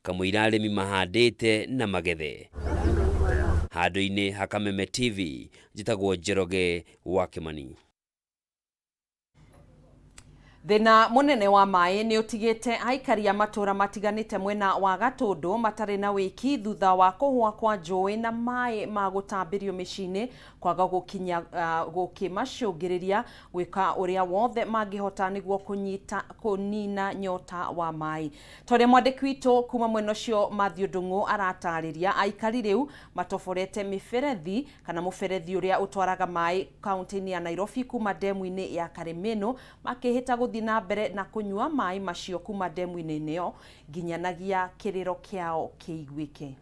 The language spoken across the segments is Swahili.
kamwira arimi mahandite na magethe. Handu-ini ha Kameme TV, njitagwo Njoroge wa Kimani. Thina munene wa mai ni utigite aikari a matura matiganite mwena wa Gatundu matari na wiki thutha wa kuhwa kwa njui na mai ma gutambirio micini kwaga gukinya gukimacungiriria gwika uria wothe mangihota niguo kunina nyota wa mai. Tore mwandiki witu kuma mwena ucio Mathew Ndungu aratariria aikari riu matoforete miferethi kana muferethi uria utwaraga mai kaunti-ini ya Nairobi kuma demu-ini ya Kameme makihita na mbere na kunyua mai macio kuma demu-ini neo nginyanagia kiriro kiao kiigwike.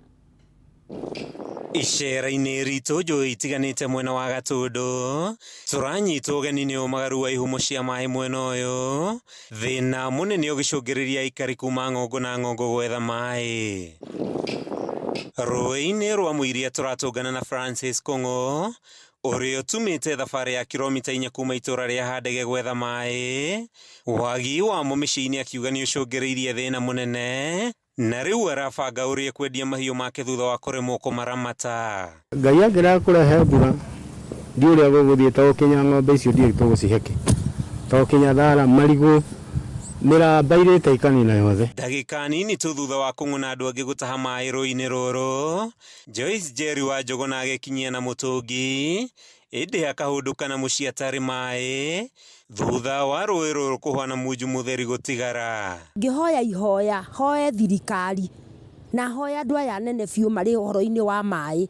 Icera-ini ritu njui itiganite mwena wa Gatundu turanyitwo ugeni ni umagaru wa ihumo cia mai mwena uyu, thina munene ugicungiriria aikari kuma ng'ongo na ng'ongo gwetha mai. Rũĩ-inĩ rwa Mũiria turatũngana na Francis Kung'u uria utumite thabari ya kilomita 4 kuma itura ria Handege gwetha mai. Wagi wa mĩciĩ-inĩ akiuga ni ucungiriirie thina munene na riu arabanga uria kwendia mahiũ make thutha wa kuremwo kumaramata. Ngai angira kurehe mbura ndi uria gũgũthiĩte gũkinya ng'ombe icio ndi tũgũciheke tũkinya thara marigu miramba irĩte ikanina yothe. Ndagĩka nini tu thutha wa Kung'u na andũ angĩ gũtaha mai rũĩ-inĩ rũrũ, Joyce Njeri wa Njogo na agĩkinyia na mũtũngi ĩndĩ akahũndũka na mũciĩ atarĩ mai thutha wa rũĩ rũrũ kũhana munju mũtheri gũtigara. Ngĩhoya ihoya hoe thirikari na hoya andũ aya nene biũ marĩ ũhoro-inĩ wa mai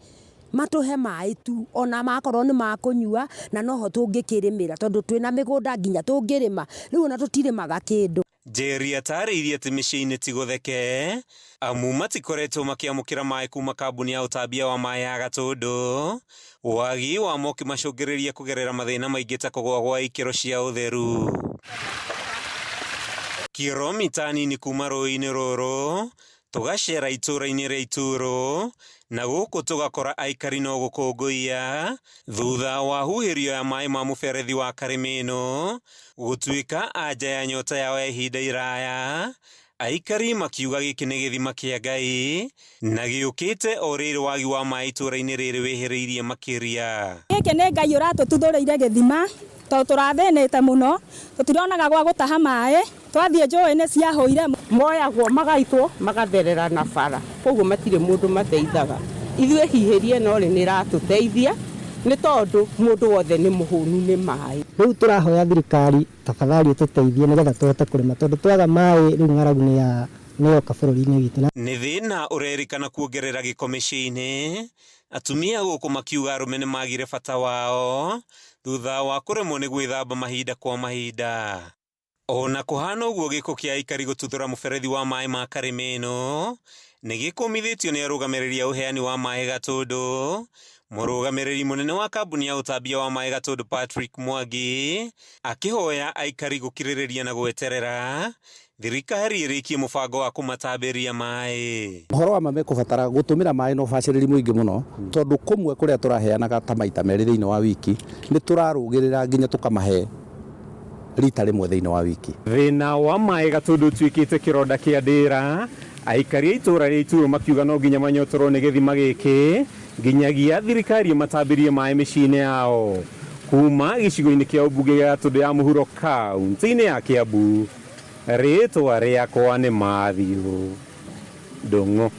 matuhe mai tu ona makorwo ni makunyua na noho tũngĩkĩrĩmĩra tondũ twĩna mĩgũnda nginya tũngĩrĩma rĩu ona tũtirĩmaga kĩndũ. Njeri atarĩirie atĩ mĩciĩ-inĩ ti gũtheke amu matikoretwo makĩamũkĩra mai kuma kambuni ya ũtambia wa mai ya Gatundu, wagi wa mo ũkĩmacũngĩrĩria kũgerera mathĩna maingĩ ta kũgũa gwa ikĩro cia ũtheru. Kilomita nini kuma rũĩ-inĩ rũrũ tugacera itura-inĩ rĩa Itũrũ na gũkũ tugakora aikari no gũkũngũiya thutha wa huhĩrio ya mai ma mũberethi wa Kameme ĩno gũtuĩka anja ya nyota yao ya ihinda iraya. Aikari makiuga gĩkĩ nĩ gĩthima kĩa Ngai na gĩũkĩte o rĩrĩ wagi wa mai itũra-inĩ rĩrĩ wĩhĩrĩirie makĩria. Gĩkĩ nĩ Ngai ũratũtuthũrĩire gĩthima tondũ tũrathĩnĩte mũno tũtironaga gwa gũtaha mai twathiĩ njũĩ-inĩ ciahũire moyagwo magaitwo magatherera na bara koguo matirĩ mũndũ mateithaga. Ithuĩ hihĩrie no rĩ nĩ ratũteithia nĩ tondũ mũndũ wothe nĩ mũhũnu nĩ mai. Rĩu tũrahoya thirikari tafadhali ĩtũteithie nĩgetha tũhote kũrĩma tondũ twaga mai rĩu ng'aragu nĩyoka bũrũri-inĩ witũ. Nĩ thĩna ũrerĩkana kuongerera gĩko mĩciĩ-inĩ, atumia gũkũ makiuga arũme nĩ magire bata wao thutha wa kũremwo nĩ gwĩthamba mahinda kwa mahinda. Ona kũhana ũguo gĩko kĩa aikari gũtuthũra mũberethi wa mai ma Kameme ĩno nĩ gĩkũmithĩtio nĩ arũgamĩrĩri a ũheani wa mai Gatundu. Mũrũgamĩrĩri mũnene wa kambuni ya ũtambia wa mai Gatundu Patrick Mwangi akĩhoya aikari gũkirĩrĩria na gweterera thirikari ĩrĩkie mũbango wa kũmatambĩria mai. Ũhoro wa mame kũbatara gũtũmĩra mai no bacĩrĩri mũingĩ mũno tondũ kũmwe kũrĩa tũraheanaga ta maita merĩ thĩinĩ wa wiki nĩ tũrarũgĩrĩra nginya tũkamahe rita rĩmwe thĩinĩ wa wiki. Thĩna wa mai Gatundu tuĩkĩte kĩronda kĩa ndĩra, aikari a itũra rĩa Itũrũ makiuga no nginya manyotorwo nĩ gĩthima gĩkĩ nginyagia thirikari matambĩrie mai mĩciĩ-inĩ yao. Kuma gĩcigo-inĩ kĩa ũmbunge gĩa Gatundu ya mũhuro kaunti-inĩ ya Kiambu, rĩtwa rĩakwa nĩ Mathew Ndungu.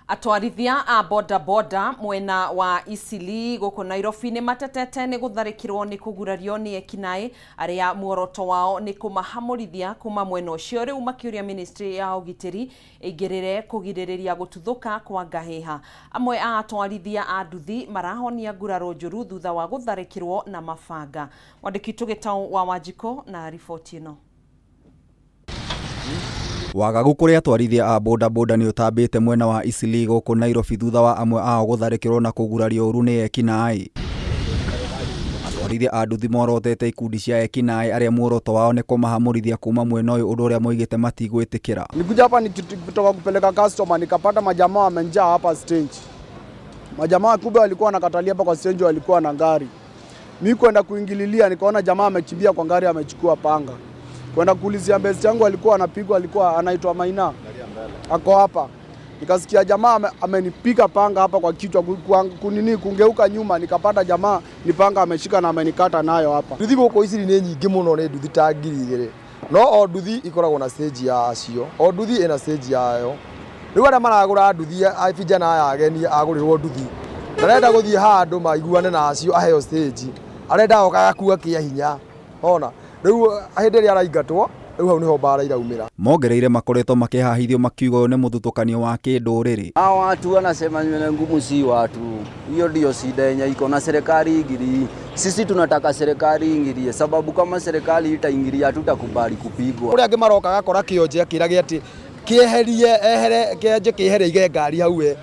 Atwarithia a boda boda mwena wa Isili gũkũ Nairobi nĩ matetete nĩ gũtharĩkĩrwo nĩ kũgurario nĩ ekinaĩ arĩa muoroto wao nĩ kũmahamũrithia kuma mwena ũcio. Rĩu makĩũria ministry ya ũgitĩri ĩingĩrĩre kũgirĩrĩria gũtuthũka kwa ngahĩha. Amwe a atwarithia a nduthi marahonia nguraro njũru thutha wa gũtharĩkĩrwo na mabanga. Mwandĩki Tũgĩtaũ wa Wanjikũ na riboti ĩno. Wagagu kũrĩa atwarithia a boda boda nĩ ũtambĩte mwena wa Isili gũkũ Nairobi thutha wa amwe ao gũtharĩkĩrwo na kũgurario ũru nĩ ekinaĩ. Atwarithia a nduthi morotete ikundi cia ekinaĩ arĩa muoroto wao nĩ kũmahamũrithia kuma mwena ũyũ, ũndũ ũrĩa moigĩte matigwĩtĩkĩra. Nikuja hapa nikitoka kupeleka customer nikapata majamaa wamenjaa hapa stage. Majamaa kubwa walikuwa wanakatalia hapa kwa stage, walikuwa na gari. Mimi kwenda kuingililia nikaona jamaa amechimbia kwa gari, amechukua panga. Kwenda kuulizia mbezi yangu alikuwa anapigwa, alikuwa anaitwa Maina. ako hapa. Nikasikia jamaa amenipika panga hapa kwa kichwa kunini kungeuka nyuma, nikapata jamaa ni panga ameshika na amenikata nayo hapa. Nduthi gũkũ ici nĩ nyingĩ mũno, nĩ nduthi ta 2,000. No o nduthi ikoragwo na stage yacio, o nduthi ĩna stage yayo. Rĩu arĩa maragũra nduthi vijana aya ageni agũrĩrwo nduthi, ndarenda gũthiĩ handũ maiguane nacio aheo stage, arenda oka gakua kĩa hinya. Ona rĩu hĩndĩ ĩrĩa araingatwo, rĩu hau nĩho mbara iraumĩra. Mongereire makoretwo makĩhahithio makiugo nĩ mũthutũkanio wa kĩndũrĩrĩ. Hao watu wanasema nywele ngumu si watu. Hiyo ndio shida yenye iko na serikali ingilie. Sisi tunataka serikali ingilie, sababu kama serikali itaingilia hatutakubali kupigwa. Ũrĩa angĩ maroka gakora kĩonje akĩragia atĩ kĩeherie ehere kĩenje kĩehere ige ngari hau we.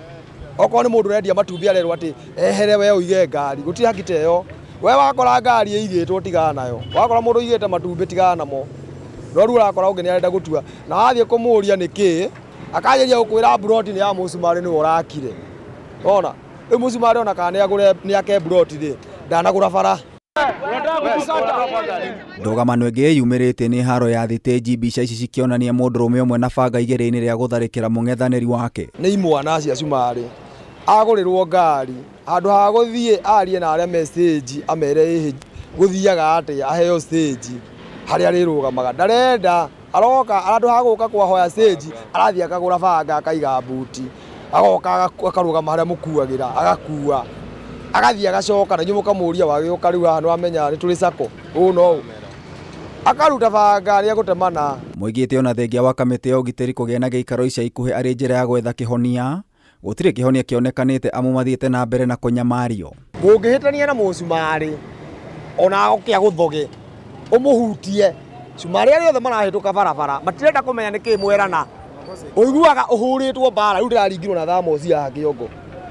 Okorwo nĩ mũndũ ũrendia matumbĩ arerwo atĩ ehere we ũige ngari, gũtirĩ haki ta ĩyo. We wakora ngari ĩigĩtwo tigana nayo. Wakora mũndũ ũigĩte matumbĩ tigana namo. No rĩu ũrakora ũngĩ nĩ arenda gũtua, na wathiĩ kũmũria nĩkĩ akanjĩria gũkwĩra buroti nĩ ya mũcumarĩ nĩwe ũrakire. Ona rĩu mũcumarĩ ona kana nĩ ake buroti rĩ ndanagũra bara. Ndũgamano ĩngĩ yumĩrĩte nĩ haro ya thitĩnji, mbica ici cikĩonania mũndũrũme ũmwe na banga igĩrĩ-inĩ rĩa gũtharĩkĩra mũng'ethanĩri wake. Nĩ imwana cia cumarĩ agũrĩrwo ngari, handũ ha gũthiĩ arie na arĩa me stage amere gũthiaga atĩa aheo stage harĩa rĩrũgamaga, ndarenda aroka andũ ha gũka kwahoya stage arathiĩ akagũra banga akaiga mbuti, agoka akarũgama harĩa mũkuagĩra agakua, agathiĩ agacoka na inyuĩ mũkamũria wagĩũka rĩu haha nĩwamenya nĩ tũrĩ sako ũũ no akaruta banga rĩa gũtemana. Moigĩte ona thengia wa kamĩtĩ ya ũgitĩri kũgĩa na gĩikaro ica ikuhĩ arĩ njĩra ya gwetha kĩhonia, gũtirĩ kĩhonia kĩonekanĩte amu mathiĩte na mbere na kũnyamario. Mũngĩhĩtania na mũcumarĩ ona gũkĩa gũthoge ũmũhutie, cumarĩ arĩa othe marahĩtũka barabara matirenda kũmenya nĩkĩ mwerana, ũiguaga ũhũrĩtwo mbara, rĩu ndĩraringirwo na thamosi ya kĩongo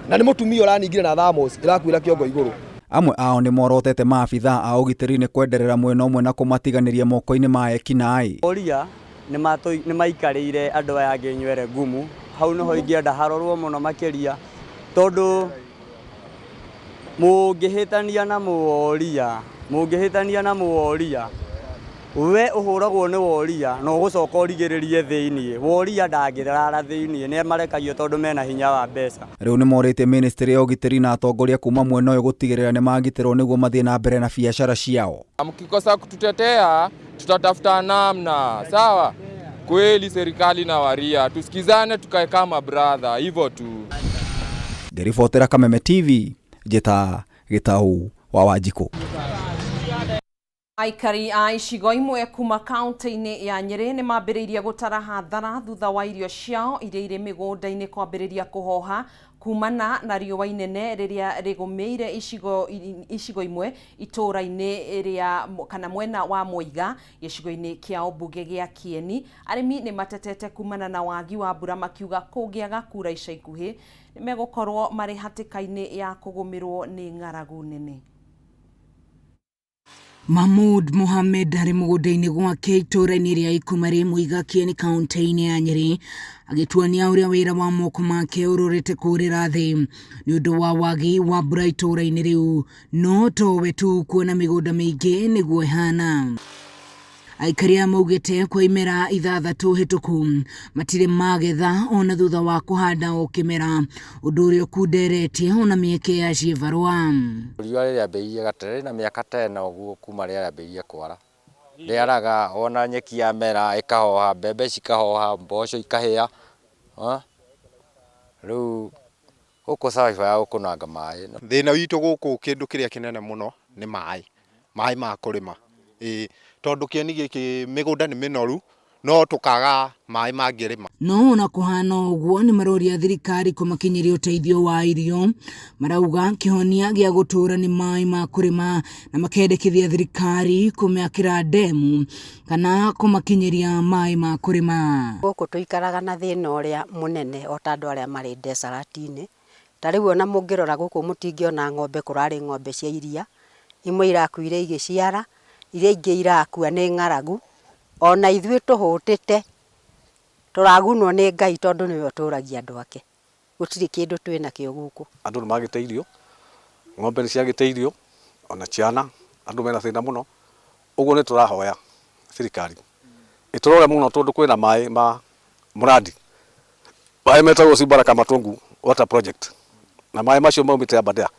na nĩ mũtumia ũraningire na thamosi ĩrakuĩra kĩongo igũrũ. Amwe ao nĩ morotete maabithaa a ũgitĩri nĩ kwenderera mwena ũmwe na kũmatiganĩria moko-inĩ ma ekinaĩ. Oria nĩ maikarĩire andũ aya angĩ nywele ngumu, hau nĩho ingĩenda harorwo mũno makĩria, tondũ mũngĩhĩtania na mũworia we ũhũragwo nĩ woria na ũgũcoka ũrigĩrĩrie thĩiniĩ. Woria ndangĩrara thĩiniĩ, nĩ marekagio tondũ mena hinya wa mbeca. Rĩu nĩ morĩte ministry ya ũgitĩri na atongoria kuma mwena ũyũ gũtigĩrĩra nĩ magitĩrwo nĩguo mathiĩ na mbere na biacara ciao. Mkikosa kututetea tutatafuta namna. Sawa, kweli serikali na waria tusikizane, tukae kama brother, hivyo tu. Ngĩribotera Kameme TV, Njeta Gĩtaũ wa Wanjikũ. Aikari a icigo imwe kuma kaunti-inĩ ya Nyeri nĩ mambĩrĩirie gũtara hathara thutha wa irio ciao iria irĩ mĩgũnda-inĩ kwambĩrĩria kũhoha kumana na riũa inene rĩrĩa rĩgũmĩire icigo imwe itũra-inĩ rĩa kana mwena wa Muiga gĩcigo-inĩ kĩa ũmbunge gĩa Kieni. Arĩmi nĩ matetete kumana na wagi wa mbura, makiuga kũngĩaga kura ica ikuhĩ nĩ megũkorwo marĩ hatĩka-inĩ ya kũgũmĩrwo nĩ ng'aragu nene. Mahmud Mohamed arĩ mũgũnda-inĩ gwake itũra-inĩ rĩa Ikumari Muiga Kieni kaunti-inĩ ya Nyeri agĩtuania ũrĩa wĩra wa moko make ũrũrĩte kũrĩra thĩ nĩ ũndũ wa wagi wa mbura itũra-inĩ rĩu, no towe tu kuona mĩgũnda mĩingĩ nĩguo ĩhana. Aikari maugĩte kwa imera ithathatũ hĩtũku matirĩ magetha ona thutha wa kũhanda o kĩmera, ũndũ ũrĩa ũkunderetie ona mĩeke ya ciĩbarũa. Riũa rĩambĩrĩirie gatere na mĩaka ta ĩna ũguo kuma rĩambĩrĩirie kwara, rĩaraga ona nyeki ya mera ĩkahoha, mbembe cikahoha, mboco ikahĩa. Rĩu gũkũ survive ya gũkũnanga maĩ. Thĩna witũ gũkũ kĩndũ kĩrĩa kĩnene mũno nĩ maĩ ma kũrĩma. Tondũ Kieni gĩkĩ mĩgũnda nĩ mĩnoru no tũkaga maĩ mangĩrĩma. No ona kũhana ũguo nĩ maroria thirikari kũmakinyĩria ũteithio wa irio, marauga kĩhonia gĩa gũtũra nĩ maĩ ma kũrĩma na makendekithia thirikari kũmĩakĩra ndemu kana kũmakinyĩria maĩ ma kũrĩma. Gũkũ tũikaraga na thĩna ũrĩa mũnene o ta andũ arĩa marĩ desert-inĩ. Ta rĩu ona mũngĩrora gũkũ mũtingĩona ng'ombe, kũrarĩ ng'ombe cia iria, imwe irakuire igĩciara, iria ingĩ irakua nĩ ng'aragu, ona ithuĩ tũhũtĩte tũragunwo nĩ Ngai tondũ nĩwe ũtũragia andũ ake. Gũtirĩ kĩndũ twĩ nakĩo gũkũ. Andũ nĩ magĩte irio, ng'ombe nĩ ciagĩte irio, ona ciana, andũ mena thĩna mũno. Ũguo nĩ tũrahoya thirikari ĩtũrore mũno tondũ kwĩna maĩ ma mũrandi maĩ metagwo Cibaraka Matungu water project na maĩ macio maumĩte Aberdare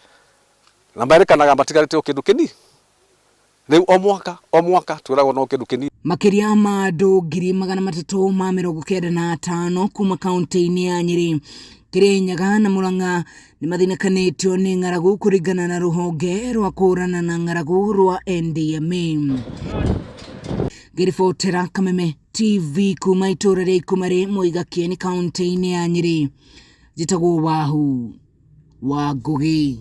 na merĩkanaga matigarĩte o kĩndũ kĩnini rĩu o mwaka twĩragwo no kĩndũ kĩnini. Makĩria ma andũ 395 kuma kaunti-inĩ ya Nyeri, Kirinyaga na Murang'a nĩ mathĩnĩkanĩtio nĩ ng'aragu kũringana na rũhonge rwa kũhũrana na ng'aragu rwa NDMA. Ngĩribotera Kameme TV kuma itũra rĩa Ikumari Muiga Kieni kaunti-inĩ ya Nyeri, njĩtagwo Wahu wa Ngugi.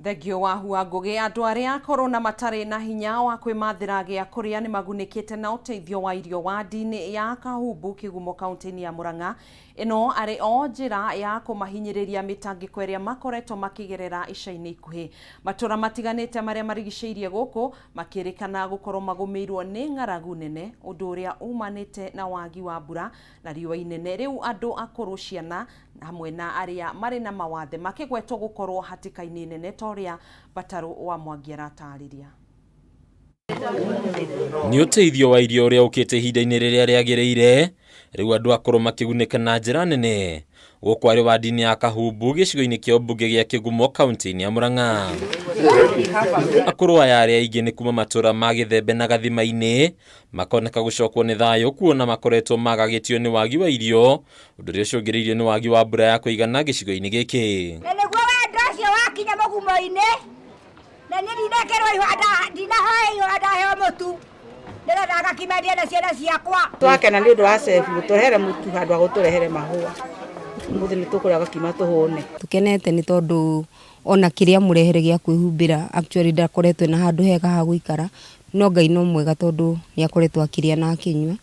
Thegio Wahu wa Ngugi, andũ arĩa korona matarĩ na hinya wa kwĩmathĩra gĩa kũrĩa nĩ magunĩkĩte na ũteithio wa irio wa ndini ya Kahumbu Kĩgumo kaunti-inĩ ya Murang'a. Ĩno arĩ o njĩra ya kũmahinyĩrĩria mĩtangĩko ĩrĩa makoretwo makĩgerera ica-inĩ ikuhĩ. Matũra matiganĩte marĩa marigicĩirie gũkũ makĩrĩkana gũkorwo magũmĩirwo nĩ ng'aragu nene, ũndũ ũrĩa umanĩte na wagi wa mbura na riũa inene. Rĩu andũ akũrũ, ciana hamwe na arĩa marĩ na mawathe makĩgwetwo gũkorwo hatĩka-inĩ nene ta ũrĩa Batarũ wa Mwangi aratarĩria. Nĩ ũteithio wa irio ũrĩa ũkĩte ihinda-inĩ rĩrĩa rĩagĩrĩire, rĩu andũ akũrũ makĩgunĩka na njĩra nene gũkũ arĩ wa ndini ya Kahumbu gĩcigo-inĩ kĩa ũmbunge gĩa Kĩgumo kaunti-inĩ ya Murang'a. Akũrũ aya arĩa aingĩ nĩ kuma matũra ma Gĩthembe na Gathima-inĩ makoneka gũcokwo nĩ thayũ kuona makoretwo magagĩtio nĩ wagi wa irio, ũndũ ũrĩa ũcũngĩrĩirio nĩ wagi wa mbura ya kũigana gĩcigo-inĩ gĩkĩ. Nĩguo wendo ũcio wakinya mũgumo-inĩ na nĩ ndindekerwo ihanda heo mũtu ndĩrenda ngakimendia na ciana ciakwa. Twakena nĩ ũndũ wa sefu tũrehere mũtu handũ ha gũtũrehere mahũa. Mũthĩ nĩ tũkũrĩa gakima tũhũne. Tukenete nĩ tondũ ona kĩrĩa mũrehere gĩa kwĩhumbĩra actually ndakoretwo na handũ hega ha gũikara, no Ngai no mwega tondũ nĩ akoretwo akĩrĩa na akĩnyua.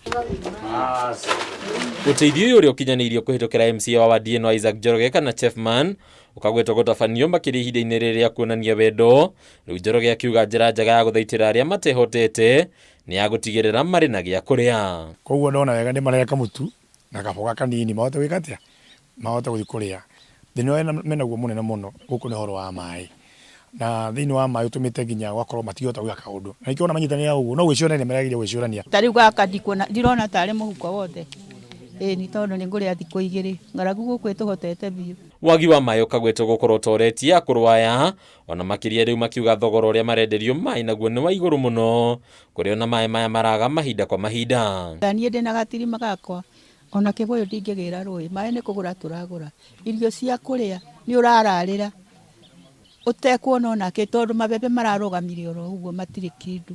Ũteithio ũyũ ũrĩa ũkinyanĩirio kũhĩtũkĩra MCA wa wadi ĩno Isaac Njoroge kana Chefman ũkagwetwo gũtabanio makĩria ihinda-inĩ rĩrĩa kuonania wendo. Rĩu Njoroge akiuga njĩra njega ya gũthaitĩra arĩa matehotete nĩ ya gũtigĩrĩra marĩ na gĩa kũrĩa. Koguo ndona wega nĩ marehe kamũtu na kaboga kanini mahote gwĩka atĩa, mahote gũthiĩ kũrĩa. Thĩinĩ wa menaguo mũnene mũno gũkũ nĩ horo wa maĩ, na thĩinĩ wa maĩ ũtũmĩte nginya gwakorwo matigĩhota gwĩka kaũndũ, na ikĩona manyitanĩra ũguo no gwĩcũrania maragĩrĩire gwĩcũrania. Tarĩu gaka ndirona tarĩ mũhuko wothe, nĩ tondũ nĩ ngũrĩa thikũ 2 ng'aragu gũkũ ĩtũhotete biũ. Wagi wa maĩ ũkagwetwo gũkorwo toretie akũrũ aya, ona makĩria rĩu makiuga thogora ũrĩa marenderio maĩ naguo nĩ wa igũrũ mũno, kũrĩa ona maĩ maya maraga mahinda kwa mahinda. Niĩ ndĩna gatirima gakwa ona kĩbũyũ ndingĩgĩra rũĩ, maĩ nĩ kũgũra tũragũra, irio cia kũrĩa nĩ ũrararĩra ũtekuona ona kĩ, tondũ mabebe mararũgamire oro ũguo matirĩ kĩndũ.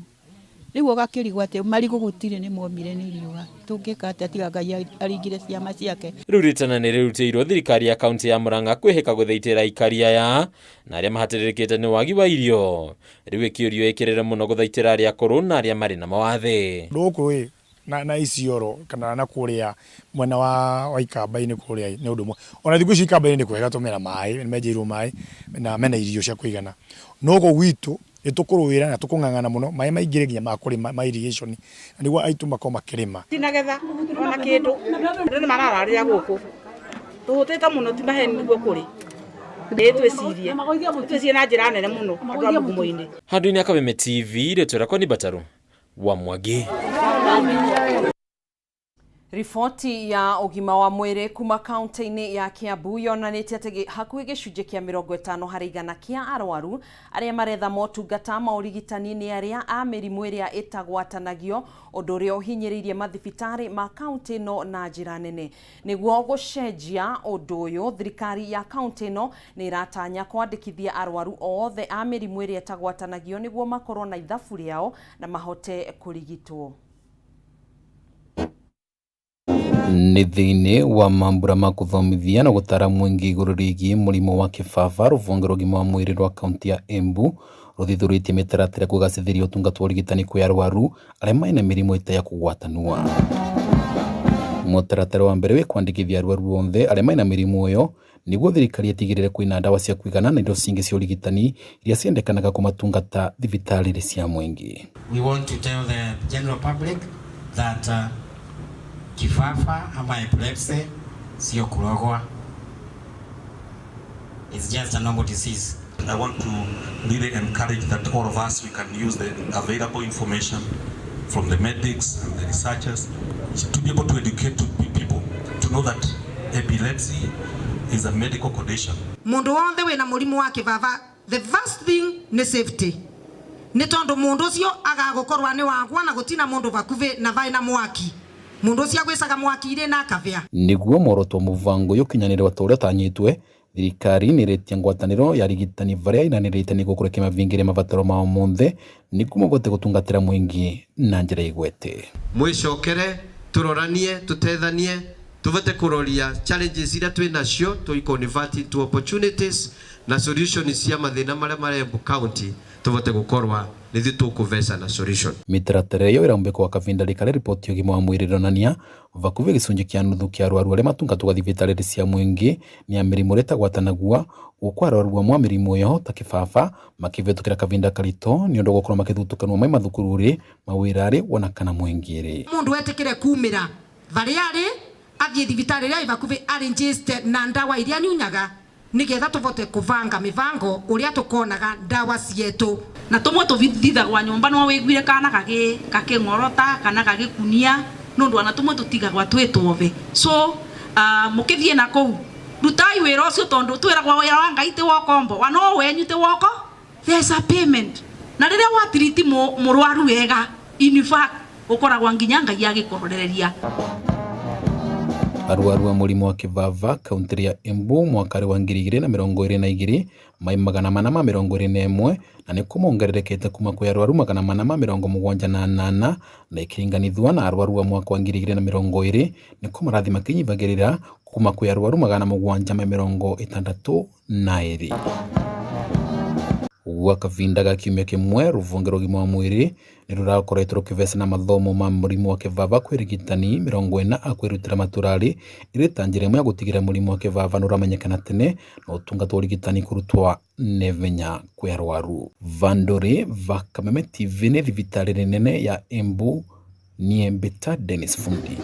Rĩu ũgakĩrigwo atĩ marigũ gũtirĩ nĩ momire nĩ riũa, tũngĩka atĩa tiga Ngai aringire ciama ciake. Rĩu rĩtana nĩ rĩrutĩirwo thirikari ya kaunti ya Murang'a kwĩhĩka gũthaitĩra aikari aya na arĩa mahatĩrĩrĩkĩte nĩ wagi wa irio. Rĩu ĩkĩũrio ĩkĩrĩre mũno gũthaitĩra arĩa akũrũ na arĩa marĩ na mawathe. Ndũkũ na Isiolo kana na kũrĩa mwena wa Ikamba-inĩ kũrĩa nĩ ũndũ ũmwe. Ona thikũ ici Ikamba-inĩ nĩ kwega tũmena maĩ, nĩ menjeirwo maĩ na mena irio cia kũigana. No gũ gwitũ nĩtũkũrũĩra na tũkũng'ang'ana mũno maĩ maingĩre nginya ma kũrĩma ma irrigation, na nĩguo aitũ makorwo makĩrĩma. Tinagetha ona kĩndũ nĩ marararĩra gũkũ tũhũtĩte mũno, ti maheni nĩguo kũrĩ twĩcirie na njĩra nene mũno andũ a mũgumo-inĩ. Handũ-inĩ ya Kameme TV rĩtwa rĩakwa nĩ Batarũ wa Mwangi. Riboti ya ũgima wa mwĩrĩ kuma kaunti-inĩ ya Kiambu yonanĩtie atĩ hakuhĩ gĩcunjĩ kĩa 50 harĩ igana kĩa arwaru arĩa maretha motungata ma ũrigitani nĩ arĩa a mĩrimũ ĩrĩa ĩtagwatanagio, ũndũ ũrĩa ũhinyĩrĩirie mathibitarĩ ma kaunti ĩno na njĩra nene. Nĩguo gũcenjia ũndũ ũyũ, thirikari ya kaunti ĩno nĩ ĩratanya kwandĩkithia arwaru othe a mĩrimũ ĩrĩa ĩtagwatanagio nĩguo makorwo na ithabu rĩao na mahote kũrigitwo. Nĩ thĩinĩ wa mambura ma gũthomithia na gũtara mũingĩ igũrũ rĩgiĩ mũrimũ wa kĩbaba, rũhonge rwa ũgima wa mwĩrĩ rwa kaunti ya Embu rũthithũrĩtie mĩtaratara kũgacĩrithia ũtungata wa ũrigitani kwĩ arwaru arĩa mena mĩrimũ ĩtarĩ ya kũgwatanua. Mũtaratara wa mbere wĩ kwandĩkithia arwaru othe arĩa mena mĩrimũ ĩyo nĩguo thirikari ĩtigĩrĩre kwĩna ndawa cia kũigana na indo cingĩ cia ũrigitani iria ciendekanaga kũmatungata thibitarĩ cia mũingĩ. We want to tell the general public that kifafa ama epilepsy sio kurogwa. It's just a normal disease. I want to really encourage that all of us, we can use the available information from the medics and the researchers to be able to educate people, to know that epilepsy is a medical condition. Mundu wothe wina murimu wa kibaba, the first thing ni safety. Ni tondu mundu ucio agagukorwa ni wagwa na gutina mundu bakuve na vai na mwaki. Mundu ucio agwicaga mwaki ire na akavia. Niguo moroto muvango yukinyanire watoria tanyitwe thirikari niretia ngwataniro ya rigitani varia inanirite ni gukureke mavingire mavataro mao monthe niguo mabote gutungatira mwingi na njira igwete. Mwicokere turoranie tutethanie tuvete kuroria challenges ira twi nacio tu convert into opportunities na solutions cia mathina maria marembu county tuvete gukorwa nithi tukuvesa na solution. Mitaratara iyo irambe kwa kavinda rikare ripoti yogima wa mwiri ronania vakuve gicunji kia nuthu kia arwaru aria matungatwa thibitarĩ cia mwingi ni ya mirimu retagwatanagua gukwa arwaru amwe mirimu yo ta kibaba makivetukira kavinda karito ni undu gukorwo makithutukanwa mai mathukururi mawirari wona kana mwingiri. Mundu etikire kumira variari athie thibitarĩ ria ivakuve arranged na ndawa iria nyunyaga nigetha tuvote kuvanga mivango uria tukonaga ndawa cietu na tumwe tuvithithagwa nyumba no wiguire kana gaking'orota kana gagikunia nundu ana tumwe tutigagwa twitwove so mukithie na kou rutai wira ucio tondu twiragwa wira wa Ngai ti wokombo wa no wenyu ti woko there's a payment na riria watiriti murwaru wega in fact ukoragwa nginya Ngai agikororeria. Arwaru wa murimu wa kibava kaunti ya Embu mwakari wa 2022 mai 421 na ni kumongererekete kuma kwa arwaru 478 na ikiringanithwa na arwaru wa mwaka wa 2020 ni kumarathi makinyivagirira kuma kwa arwaru 762 wa kavinda ga kiumia kimwe ruvunge rugima wa mwiri ni rurakoretwo rukivesa na mathomo ma murimu wa kivava kwirigitani 40 akwirutira maturari irita njira imwe ya gutigira murimu wa kivava nuramenyekana tene na utungatwa urigitani kurutwa nevenya kwa arwaru. Vandore va Kameme Tv ni thibitarĩ nene ya Embu ni Embeta Dennis Fundi.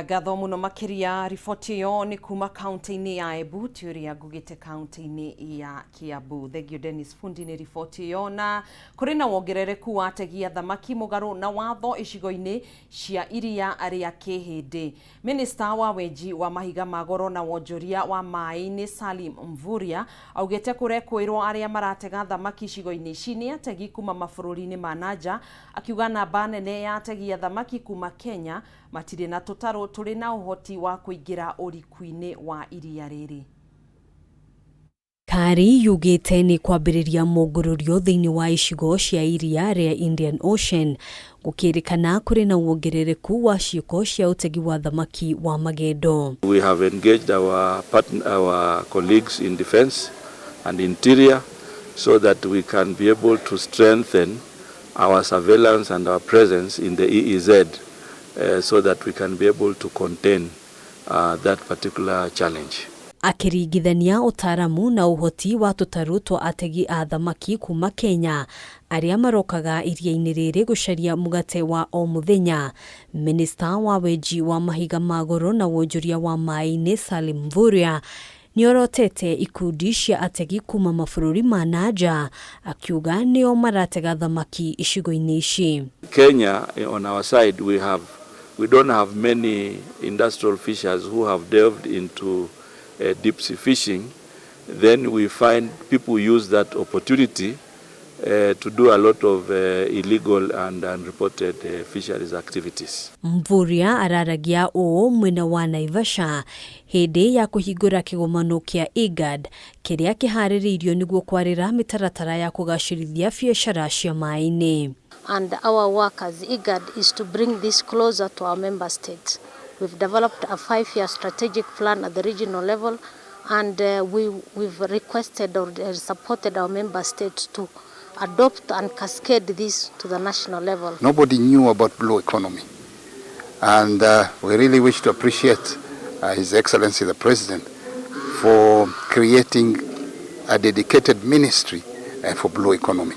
Gatho muno makiria riboti yo ni kuma kaunti-ini ya Embu turia ngugite kaunti-ini ya Kiambu. Thegio Dennis Fundi ni riboti yo na kuri na wongerereku wa ategi a thamaki mugaru na watho icigo-ini cia iria aria kihindi. Minista wa wenji wa mahiga magoro na wonjoria wa mai-ini Salim Mvurya augite kurekwirwo aria maratega thamaki icigo-ini ici ni ategi kuma mabũrũri-ini ma nanja akiuga namba nene ya ategi a thamaki kuma Kenya matire na tutaro turi na uhoti wa kuingira uriku-ini wa iria riri. Kari yugite ni kwambiriria mongorurio thiini wa icigo cia iria ria Indian Ocean gukirikana kuri na wongerereku wa ciiko cia utegi wa thamaki wa magendo. We have engaged our colleagues in defense and interior so that we can be able to strengthen our surveillance and our presence in the EEZ so that we can be able to contain that particular challenge. Akiringithania utaramu na uhoti wa tutaru twa ategi a thamaki kuma Kenya aria marokaga iria-ini riri gucaria mugate wa o muthenya. Minista wa wenji wa mahiga magoro na wonjoria wa mai-ini Salim Mvurya niorotete ikundi cia ategi kuma mabũrũri ma nanja akiuga nio maratega thamaki icigo-ini ici. Kenya, on our side, we don't have many industrial fishers who have delved into deep sea fishing. Then we find people use that opportunity to do a lot of illegal and unreported fisheries activities. Mvurya araragia o mwena wa Naivasha hindi ya kuhingura kigomano kia IGAD kiria kihaririirio niguo kwarira mitaratara ya kugacirithia biashara cia mai-ini. And our work as IGAD is to bring this closer to our member states. We've developed a 5-year strategic plan at the regional level, and we've requested or supported our member states to adopt and cascade this to the national level. Nobody knew about blue economy, and we really wish to appreciate His Excellency the President for creating a dedicated ministry for blue economy.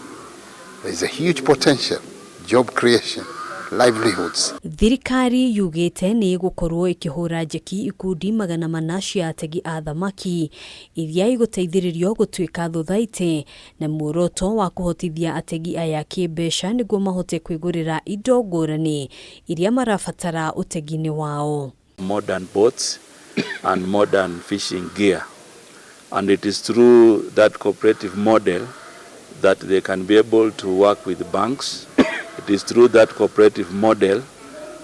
There is a huge potential, job creation, livelihoods. Thirikari yugite ni gukorwo ikihura njeki ikundi 400 cia ategi a thamaki iria iguteithiririo gutwika thuthaite na muoroto wa kuhotithia ategi aya kimbeca niguo mahote kwigurira indo ngurani iria marabatara utegi-ini wao. modern boats and modern fishing gear. And it is through that cooperative model that they can be able to work with banks. It is through that cooperative model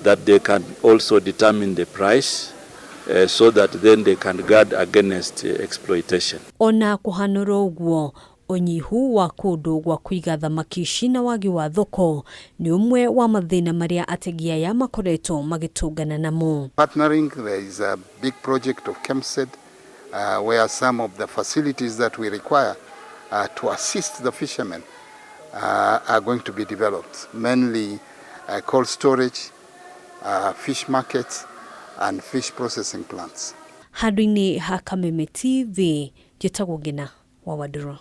that they can also determine the price so that then they can guard against exploitation. Ona kuhanura uguo unyihu wa kundu gwa kuiga thamaki ici na wagi wa thoko ni umwe wa mathina maria ategi aya makoretwo magitungana namo. Partnering, there is a big project of KEMSED where some of the facilities that we require to assist the fishermen are going to be developed, mainly cold storage, fish markets and fish processing plants. Handũ-inĩ ha Kameme TV, njĩtagwo Ngina wa Waduro.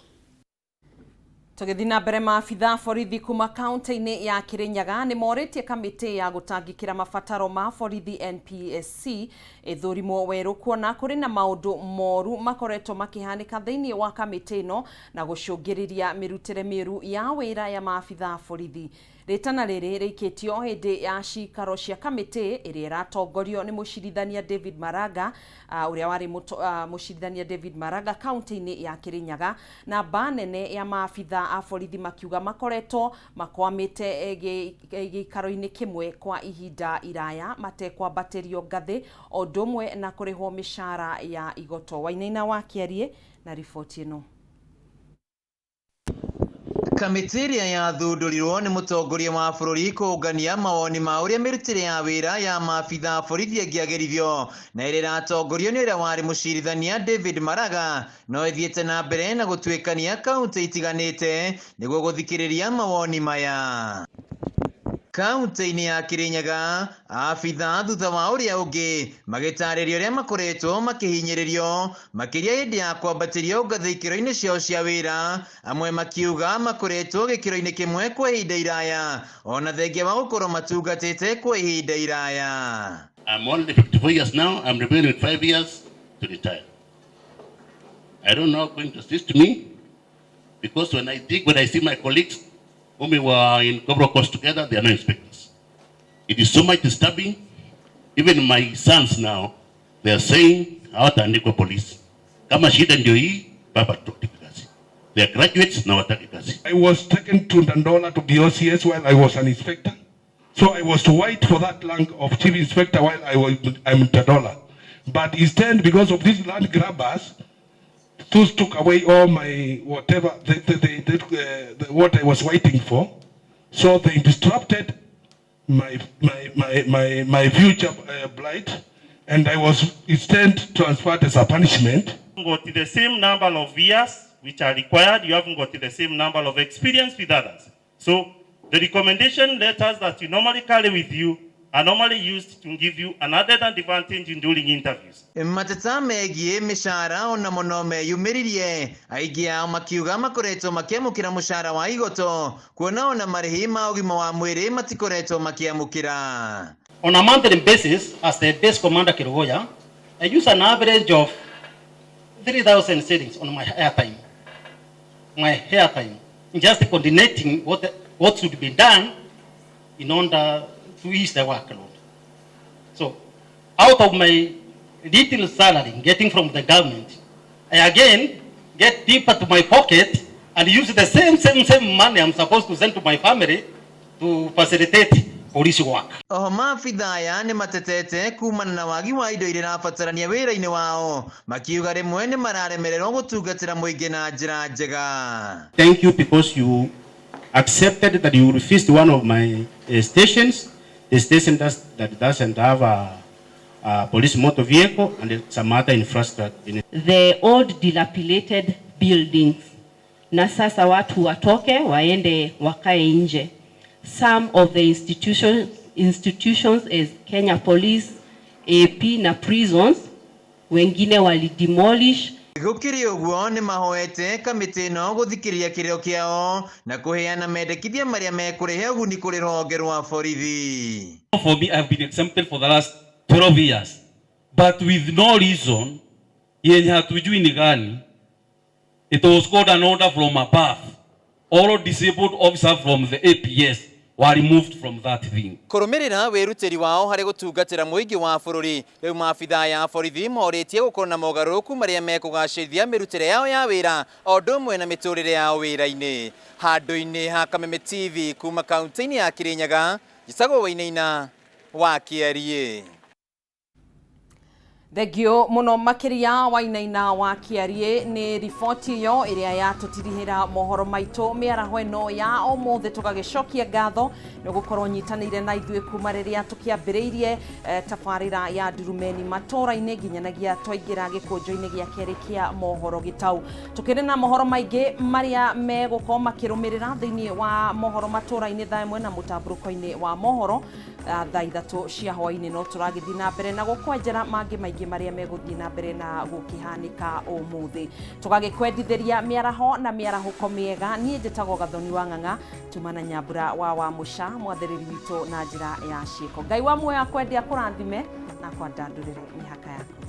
Tugithina mbere maabitha borithi kuma kaunti-inĩ ya Kirinyaga nĩ morĩtie kamĩtĩ ya gũtangĩkĩra mabataro ma borithi NPSC ithũrimwo werũ kuona kũrĩ na maũndũ moru makoretwo makĩhanĩka thĩinĩ wa kamĩtĩ ĩno na gũcũngĩrĩria mĩrutĩre mĩũru ya wĩra ya maabitha borithi. Ritana rĩrĩ rĩikĩtio hĩndĩ ya cikaro cia kamĩtĩ ĩrĩa ĩratongorio nĩ mũcirithania David Maraga ũrĩa warĩ mũcirithania David Maraga kaunti-inĩ ya Kirinyaga na mba nene ya maabitha a borithi makiuga makoretwo makwamĩte gĩikaro-inĩ kĩmwe kwa ihinda iraya matekwambatĩrio ngathĩ o ũndũ ũmwe na kũrĩhwo mĩcara ya igoto. Wainaina wa Kĩarie na riboti ĩno. Kamĩtĩ ĩrĩa yathundũrirwo nĩ mũtongoria wa bũrũri kũngania mawoni ma ũrĩa mĩrutĩre ya wĩra ya maabitha borithi ĩngĩagĩrithio na ĩrĩa ĩratongorio nĩ ũrĩa warĩ mũcirithania David Maraga no ĩthiĩte na mbere na gũtuĩkania kaunti itiganĩte nĩguo gũthikĩrĩria mawoni maya. Kaunti-inĩ ya Kirinyaga abitha thutha wa ũrĩa ũngĩ magĩtarĩria ũrĩa makoretwo makĩhinyĩrĩrio makĩria hĩndĩ ya kwambatĩrio ngathĩ ikĩro-inĩ ciao cia wĩra, amwe makiuga makoretwo gĩkĩro-inĩ kĩmwe kwa ihinda iraya ona thengia wa gũkorwo matungatĩte kwa ihinda iraya. I'm only 54 years now. I'm remaining with 5 years to retire. I don't know how going to assist me because when I see my colleagues whom we were in Cobra Coast together, they are not inspectors. It is so much disturbing. Even my sons now, they are saying, hawataandikwa police. Kama shida ndio hii, baba tuti kazi. They are graduates na wataki kazi. I was taken to Ndandola to the OCS while I was an inspector. So I was to wait for that rank of chief inspector while I'm in Ndandola. But instead, because of these land grabbers, those took away all my whatever what I was waiting for, so they disrupted my future blight, and I was instead transferred as a punishment. You haven't got the same number of years which are required. You haven't got the same number of experience with others. So the recommendation letters that you normally carry with you are normally used to give you an added advantage in during interviews. Mateta megiĩ mĩcara ona mũno meyumĩririe aingĩ ao makiuga makoretwo makĩamũkĩra mũcara wa igoto kuona ona marĩhi ma ũgima wa mwĩrĩ matikoretwo makĩamũkĩra. On a monthly basis, as the base commander Kirugoya, I use an average of 3,000 shillings on my airtime. Just coordinating what should be done in order to ease the workload. So, out of my little salary getting from the government, I again get deeper to my pocket and use the same money I'm supposed to send to my family to facilitate police work. Maabitha aya nĩ matetete kumana na wagi wa indo iria irabatarania wĩra-inĩ wao makiuga rĩmwe nĩ mararemererwo gũtungatĩra mũingĩ na njĩra njega. Thank you because you accepted that you will visit one of my stations. The station that doesn't have a police motor vehicle and some other infrastructure. The old dilapidated buildings. Na sasa watu watoke waende wakae nje. Some of the institutions as Kenya Police, AP na prisons, wengine wali demolish. Gũkĩrĩ ũguo nĩ mahoete kamĩtĩ ĩno gũthikĩrĩria kĩrĩo kĩao na kũheana mendekithia marĩa mekũrehe ũguni kũrĩ rũhonge rwa borithi. For me, I've been exempted for the last 12 years, but with no reason, yenye hatujui ni gani. It was called an order from above. All disabled officers from the APS were removed from that thing. Kurumirira weruteri wao hari gutungatira muingi wa bururi riu maabitha ya borithi moritie gukorwo na mogaruruku maria mekugacirithia mirutire yao ya wira odumwe na miturire yao wira-ini. Handu-ini ha Kameme TV kuma kaunti-ini ya Kirinyaga, Gisago Wainaina wa Kiarie. Thegio muno makiria Wainaina wa Kiarie ni riboti yo iria yatutirihira mohoro maitu miaraho ino ya omothe tugagicokia ngatho no gukorwo nyitanire na ithue kuma riria tukiambiriirie tabarira ya Durumeni matora-ini nginyanagia twaingira gikunjo-ini gia keri kia mohoro gitau. Tukiri na mohoro maingi maria megukorwo makirumirira thiini wa mohoro matora-ini thaa imwe na mutamburuko-ini wa mohoro thaa ithatu cia hwaini no turagithii na mbere na gukwenjera mangi maingi maria meguthii na mbere na gukihanika umuthi. Tugagikwendithiria miaraho na miarahuko miega. Nie njitagwo Gathoni wa Ng'ang'a, tumana Nyambura wa Musha mwathiriri witu na njira ya ciiko. Ngai wa muoyo akwendia kurathime na kwandandurire mihaka yaku.